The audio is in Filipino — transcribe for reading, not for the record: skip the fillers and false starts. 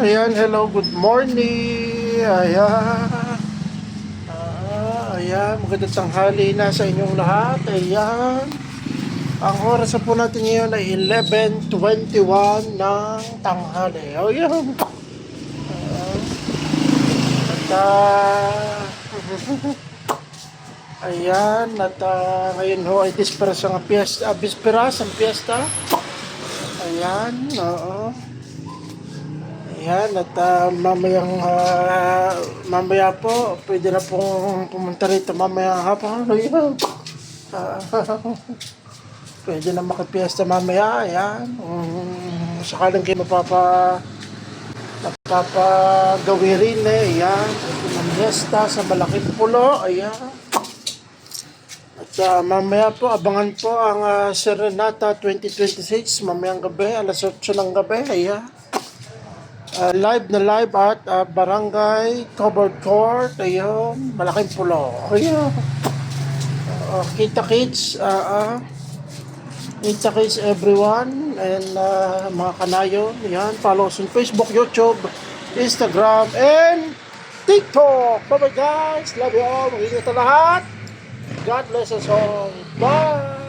Ayan, hello, good morning. Ayan, magandang tanghali na sa inyong lahat. Ayan, ang oras na po natin ngayon ay 11:21 ng tanghali. Ayan, at ayan, at ngayon ho ay disperas ang piyesta, bisperas ang piyesta. Ayan, oo. Ayan, at mamaya po, pwede na pong pumunta rito mamaya hapon. Ayan. Ah, pwede na makipiesta mamaya. Ayan. Sakaling kayo napapagawi rin eh. Ayan. Pamiesta sa Malaking Pulo. Ayan. At mamaya po, abangan po ang Serenata 2026 mamayang gabi, alas 8 ng gabi. Ayan. Live na live at Barangay Covered Court. Ayun, Malaking Pulo. Ayun. Kita kids. Kita kids everyone. And mga kanayon. Ayan, follow us on Facebook, YouTube, Instagram, and TikTok. Bye bye guys. Love you all. Mag-ingat na lahat. God bless us all. Bye.